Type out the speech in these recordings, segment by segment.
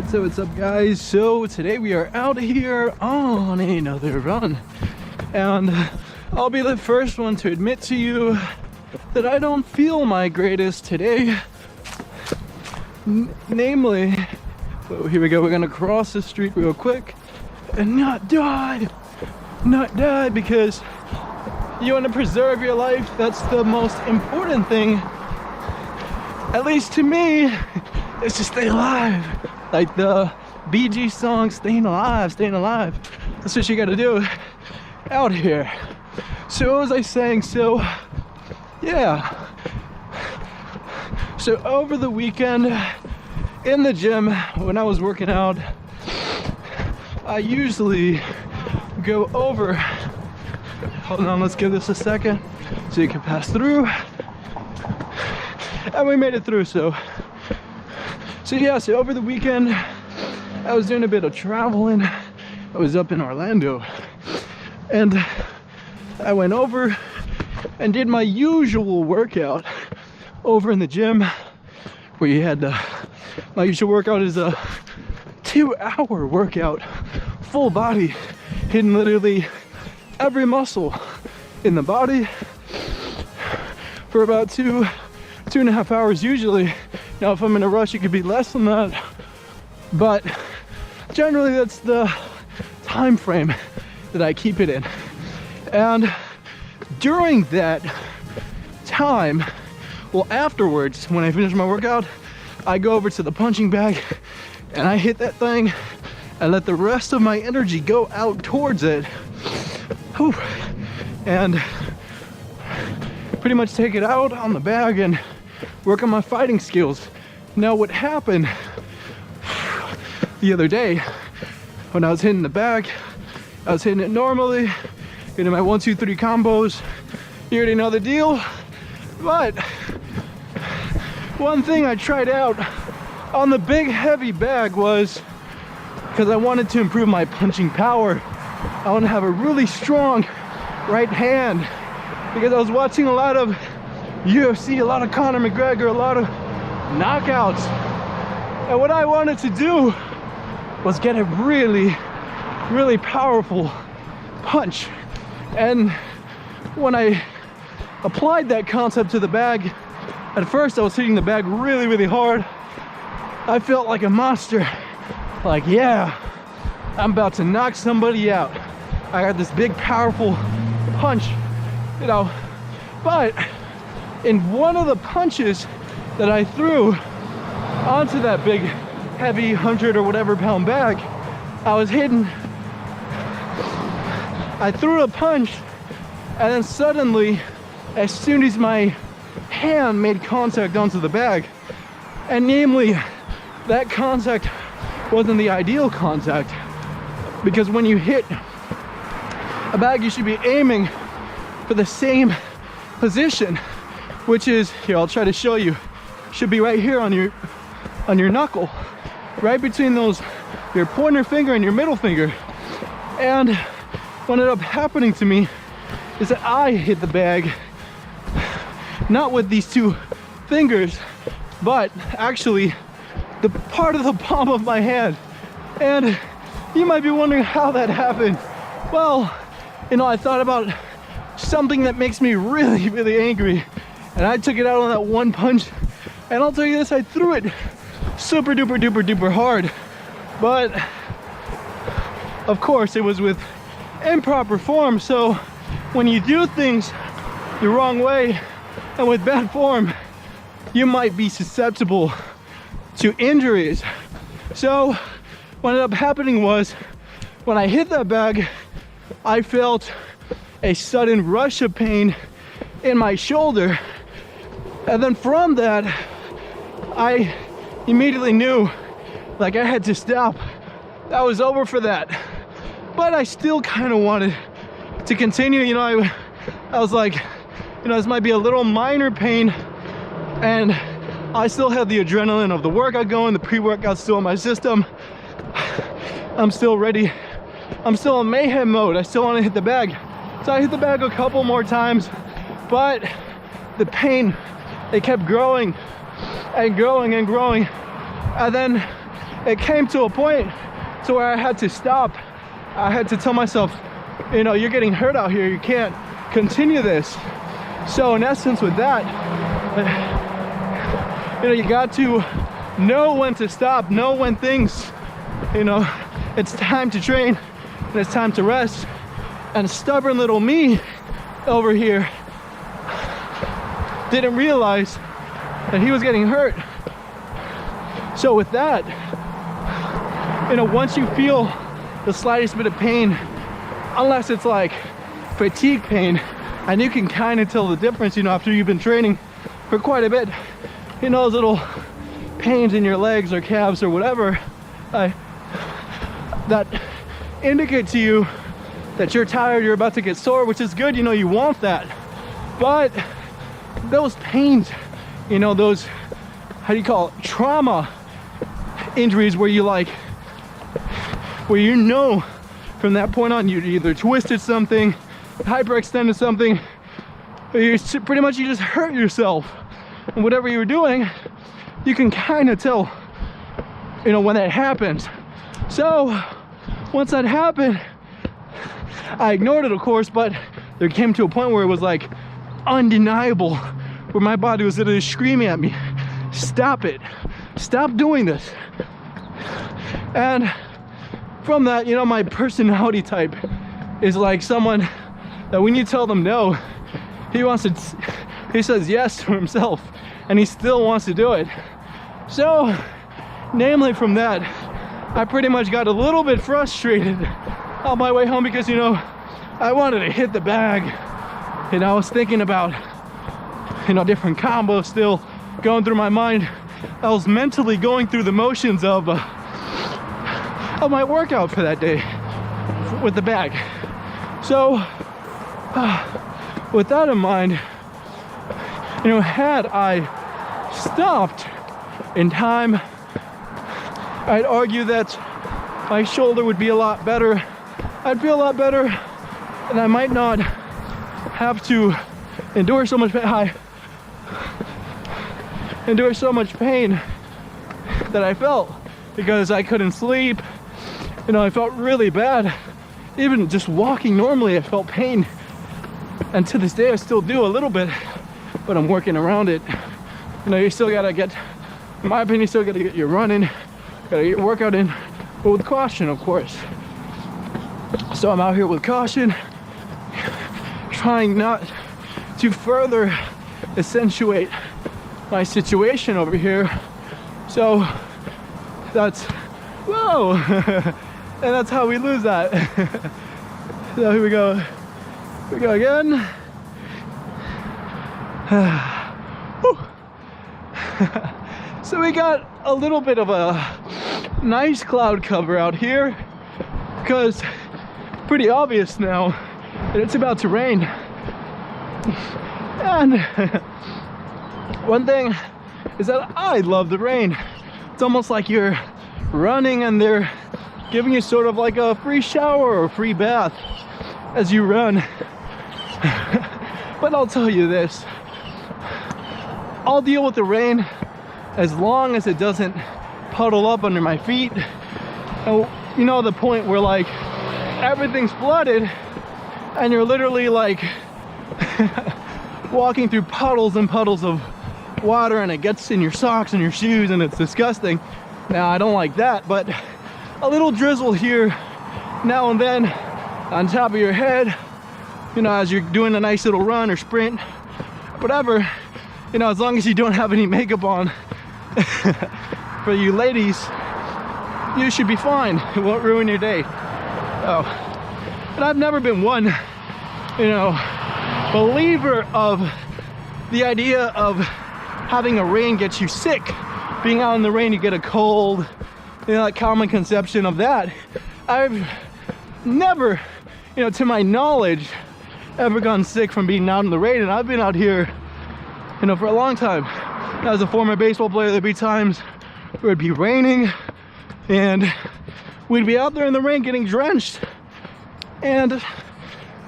What's up guys? So today we are out here on another run, and I'll be the first one to admit to you that I don't feel my greatest today. Namely, oh, here we go, we're gonna cross the street real quick and not die because you want to preserve your life. That's the most important thing, at least to me, is to stay alive. Like the Bee Gees song, staying alive. That's what you gotta do out here. So what was I saying? So yeah, so over the weekend in the gym when I was working out, I usually go over, hold on, let's give this a second so you can pass through, and we made it through. So yeah, so over the weekend I was doing a bit of traveling. I was up in Orlando and I went over and did my usual workout over in the gym, where you had my usual workout is a 2-hour workout, full body, hitting literally every muscle in the body for about 2.5 hours usually. Now if I'm in a rush it could be less than that, but generally that's the time frame that I keep it in. And during that time, well, afterwards, when I finish my workout, I go over to the punching bag and I hit that thing and let the rest of my energy go out towards it. Whew. And pretty much take it out on the bag and work on my fighting skills. Now what happened the other day when I was hitting the bag, I was hitting it normally, hitting my 1, 2, 3 combos. You already know the deal. But one thing I tried out on the big heavy bag was, because I wanted to improve my punching power, I want to have a really strong right hand, because I was watching a lot of UFC, a lot of Conor McGregor, a lot of knockouts, and what I wanted to do was get a really powerful punch. And when I applied that concept to the bag, at first I was hitting the bag really hard. I felt like a monster, like, yeah, I'm about to knock somebody out. I got this big powerful punch, you know. But in one of the punches that I threw onto that big heavy 100 or whatever pound bag, I threw a punch, and then suddenly, as soon as my hand made contact onto the bag, and namely that contact wasn't the ideal contact, because when you hit a bag you should be aiming for the same position, which is, here, I'll try to show you, should be right here on your knuckle, right between those, your pointer finger and your middle finger. And what ended up happening to me is that I hit the bag not with these 2 fingers, but actually the part of the palm of my hand. And you might be wondering how that happened. Well, you know, I thought about something that makes me really angry, and I took it out on that one punch. And I'll tell you this, I threw it super duper hard, but of course it was with improper form. So when you do things the wrong way and with bad form, you might be susceptible to injuries. So what ended up happening was, when I hit that bag, I felt a sudden rush of pain in my shoulder, and then from that I immediately knew, like, I had to stop. That was over for that. But I still kind of wanted to continue. You know, I was like, you know, this might be a little minor pain, and I still have the adrenaline of the workout going, the pre-workout's still in my system. I'm still ready. I'm still in mayhem mode. I still want to hit the bag. So I hit the bag a couple more times, but the pain, it kept growing and growing. And then it came to a point to where I had to stop. I had to tell myself, you know, you're getting hurt out here, you can't continue this. So in essence with that, you know, you got to know when to stop, know when things, you know, it's time to train and it's time to rest. And stubborn little me over here didn't realize that he was getting hurt. So with that, you know, once you feel the slightest bit of pain, unless it's like fatigue pain, and you can kind of tell the difference, you know, after you've been training for quite a bit, you know, those little pains in your legs or calves or whatever, that indicate to you that you're tired, you're about to get sore, which is good, you know, you want that. But those pains, you know, those, how do you call it, trauma injuries, where you like, where you know from that point on you either twisted something, hyperextended something, or you pretty much you just hurt yourself. And whatever you were doing, you can kind of tell, you know, when that happens. So once that happened, I ignored it, of course, but there came to a point where it was like undeniable, where my body was literally screaming at me, stop it, stop doing this. And from that, you know, my personality type is like someone that when you tell them no, he says yes to himself, and he still wants to do it. So namely from that, I pretty much got a little bit frustrated on my way home, because, you know, I wanted to hit the bag. You know, I was thinking about, you know, different combos still going through my mind. I was mentally going through the motions of my workout for that day with the bag. So with that in mind, you know, had I stopped in time, I'd argue that my shoulder would be a lot better. I'd feel a lot better, and I might not have to endure so much pain. Endure so much pain that I felt, because I couldn't sleep. You know, I felt really bad. Even just walking normally, I felt pain. And to this day, I still do a little bit, but I'm working around it. You know, you still gotta get, in my opinion, you still gotta get your running, gotta get your workout in, but with caution, of course. So I'm out here with caution, trying not to further accentuate my situation over here. So that's, whoa, and that's how we lose that. So here we go. Here we go again. So we got a little bit of a nice cloud cover out here, because pretty obvious now that it's about to rain. And one thing is that I love the rain. It's almost like you're running and they're giving you sort of like a free shower or a free bath as you run. But I'll tell you this, I'll deal with the rain as long as it doesn't puddle up under my feet. And you know, the point where like everything's flooded and you're literally like walking through puddles and puddles of water, and it gets in your socks and your shoes, and it's disgusting. Now, I don't like that, but a little drizzle here now and then on top of your head, you know, as you're doing a nice little run or sprint, whatever, you know, as long as you don't have any makeup on, for you ladies, you should be fine. It won't ruin your day. Oh, and I've never been one, you know, believer of the idea of having a rain get you sick. Being out in the rain, you get a cold, you know, that common conception of that. I've never, you know, to my knowledge, ever gotten sick from being out in the rain, and I've been out here, you know, for a long time. As a former baseball player, there'd be times where it'd be raining and we'd be out there in the rain getting drenched and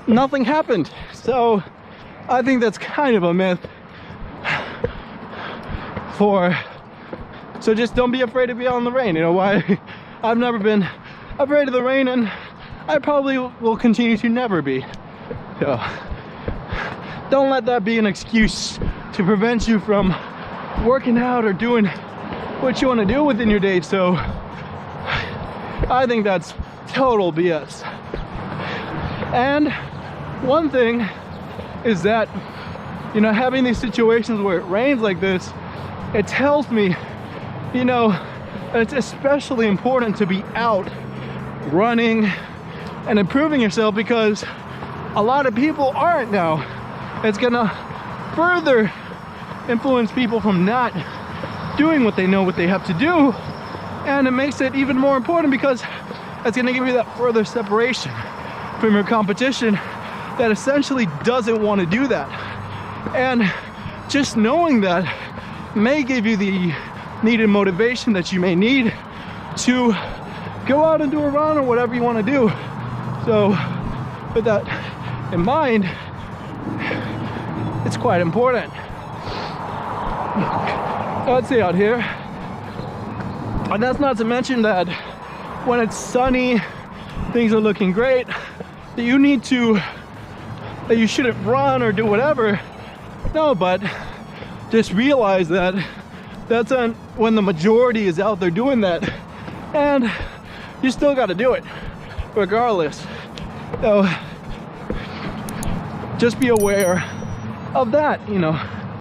nothing happened. So I think that's kind of a myth for So just don't be afraid to be out in the rain. You know why? I've never been afraid of the rain, and I probably will continue to never be. So don't let that be an excuse to prevent you from working out or doing what you want to do within your day. So I think that's total BS. And one thing is that, you know, having these situations where it rains like this, it tells me, you know, it's especially important to be out running and improving yourself, because a lot of people aren't now. It's gonna further influence people from not doing what they know what they have to do, and it makes it even more important because it's gonna give you that further separation from your competition that essentially doesn't want to do that. And just knowing that may give you the needed motivation that you may need to go out and do a run or whatever you want to do. So with that in mind, it's quite important. So let's see out here. And that's not to mention that when it's sunny, things are looking great, that you shouldn't run or do whatever. No, but just realize that that's when the majority is out there doing that, and you still got to do it regardless. So just be aware of that, you know.